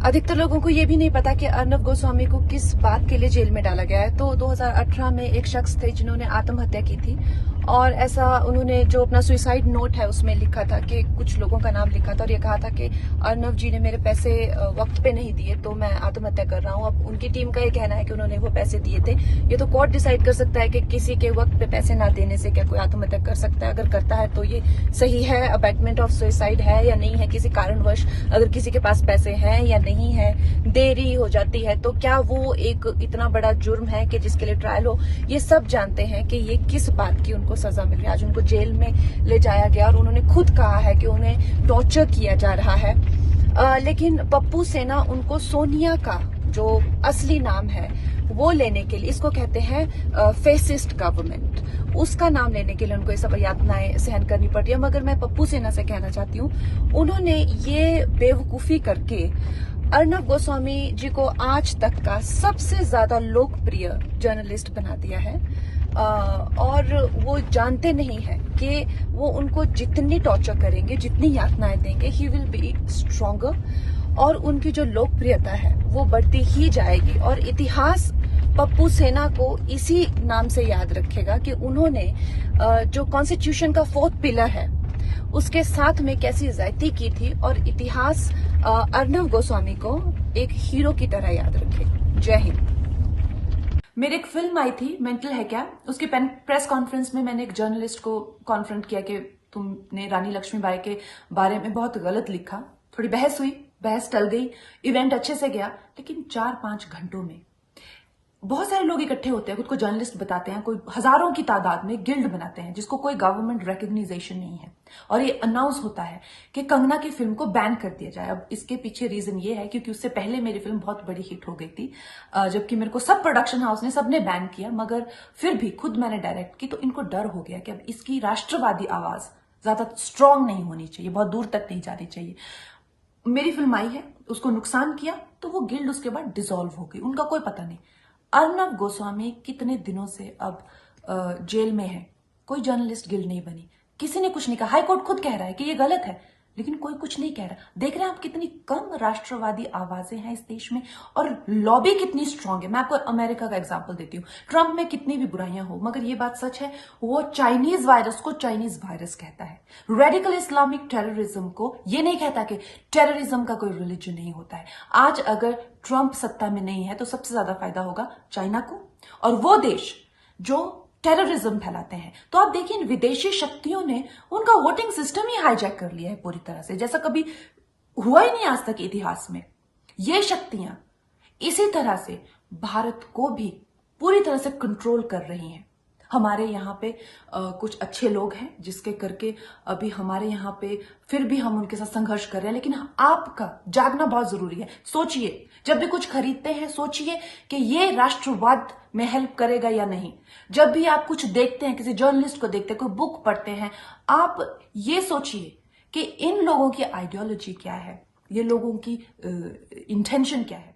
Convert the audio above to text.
अधिकतर लोगों को ये भी नहीं पता कि अर्नब गोस्वामी को किस बात के लिए जेल में डाला गया है। तो 2018 में एक शख्स थे जिन्होंने आत्महत्या की थी और ऐसा उन्होंने जो अपना सुसाइड नोट है उसमें लिखा था कि कुछ लोगों का नाम लिखा था और ये कहा था कि अर्नब जी ने मेरे पैसे वक्त पे नहीं दिए तो मैं आत्महत्या कर रहा हूँ। अब उनकी टीम का ये कहना है कि उन्होंने वो पैसे दिए थे। ये तो कोर्ट डिसाइड कर सकता है कि किसी के वक्त पे पैसे ना देने से क्या कोई आत्महत्या कर सकता है। अगर करता है तो ये सही है, अबैटमेंट ऑफ सुसाइड है या नहीं है, किसी कारणवश अगर किसी के पास पैसे हैं या नहीं है, देरी हो जाती है तो क्या वो एक इतना बड़ा जुर्म है कि जिसके लिए ट्रायल हो। ये सब जानते हैं कि ये किस बात की उनको सजा मिल रही है। आज उनको जेल में ले जाया गया और उन्होंने खुद कहा है कि उन्हें टॉर्चर किया जा रहा है। लेकिन पप्पू सेना उनको सोनिया का जो असली नाम है वो लेने के लिए, इसको कहते हैं फेसिस्ट गवर्नमेंट, उसका नाम लेने के लिए उनको ये सब यातनाएं सहन करनी पड़ती है। मगर मैं पप्पू सेना से कहना चाहती हूँ, उन्होंने ये बेवकूफी करके अर्नब गोस्वामी जी को आज तक का सबसे ज्यादा लोकप्रिय जर्नलिस्ट बना दिया है। और वो जानते नहीं है कि वो उनको जितनी टॉर्चर करेंगे, जितनी यातनाएं देंगे, ही विल बी स्ट्रॉन्गर और उनकी जो लोकप्रियता है वो बढ़ती ही जाएगी। और इतिहास पप्पू सेना को इसी नाम से याद रखेगा कि उन्होंने जो कॉन्स्टिट्यूशन का 4th पिलर है उसके साथ में कैसी ज्यादती की थी और इतिहास अर्नब गोस्वामी को एक हीरो की तरह याद रखेगा। जय हिंद। मेरी एक फिल्म आई थी मेंटल है क्या, उसकी प्रेस कॉन्फ्रेंस में मैंने एक जर्नलिस्ट को कॉन्फ्रंट किया कि तुमने रानी लक्ष्मीबाई के बारे में बहुत गलत लिखा। थोड़ी बहस हुई, बहस टल गई, इवेंट अच्छे से गया। लेकिन 4-5 घंटों में बहुत सारे लोग इकट्ठे होते हैं, खुद को जर्नलिस्ट बताते हैं, कोई हजारों की तादाद में गिल्ड बनाते हैं जिसको कोई गवर्नमेंट रिकग्नाइजेशन नहीं है, और ये अनाउंस होता है कि कंगना की फिल्म को बैन कर दिया जाए। अब इसके पीछे रीजन ये है क्योंकि उससे पहले मेरी फिल्म बहुत बड़ी हिट हो गई थी, जबकि मेरे को सब प्रोडक्शन हाउस ने सबने बैन किया, मगर फिर भी खुद मैंने डायरेक्ट की तो इनको डर हो गया कि अब इसकी राष्ट्रवादी आवाज ज्यादा स्ट्रांग नहीं होनी चाहिए, बहुत दूर तक नहीं जानी चाहिए। मेरी फिल्म आई है, उसको नुकसान किया तो वो गिल्ड उसके बाद डिसॉल्व हो गई, उनका कोई पता नहीं। अर्नब गोस्वामी कितने दिनों से अब जेल में है, कोई जर्नलिस्ट गिल्ड नहीं बनी, किसी ने कुछ नहीं कहा। हाई कोर्ट खुद कह रहा है कि ये गलत है, लेकिन कोई कुछ नहीं कह रहा। देख रहे हैं आप कितनी कम राष्ट्रवादी आवाजें हैं इस देश में और लॉबी कितनी स्ट्रांग है। मैं आपको अमेरिका का एग्जांपल देती हूँ। ट्रंप में कितनी भी बुराइयां हो, मगर ये बात सच है, वो चाइनीज वायरस को चाइनीज वायरस कहता है। रेडिकल इस्लामिक टेररिज्म को ये नहीं कहता कि टेररिज्म का कोई रिलीजन नहीं होता है। आज अगर ट्रंप सत्ता में नहीं है तो सबसे ज्यादा फायदा होगा चाइना को और वो देश जो टेररिज्म फैलाते हैं। तो आप देखिए, विदेशी शक्तियों ने उनका वोटिंग सिस्टम ही हाईजैक कर लिया है पूरी तरह से, जैसा कभी हुआ ही नहीं आज तक इतिहास में। ये शक्तियां इसी तरह से भारत को भी पूरी तरह से कंट्रोल कर रही हैं। हमारे यहाँ पे कुछ अच्छे लोग हैं जिसके करके अभी हमारे यहाँ पे फिर भी हम उनके साथ संघर्ष कर रहे हैं, लेकिन आपका जागना बहुत जरूरी है। सोचिए, जब भी कुछ खरीदते हैं सोचिए कि ये राष्ट्रवाद में हेल्प करेगा या नहीं। जब भी आप कुछ देखते हैं, किसी जर्नलिस्ट को देखते हैं, कोई बुक पढ़ते हैं, आप ये सोचिए कि इन लोगों की आइडियोलॉजी क्या है, ये लोगों की इंटेंशन क्या है।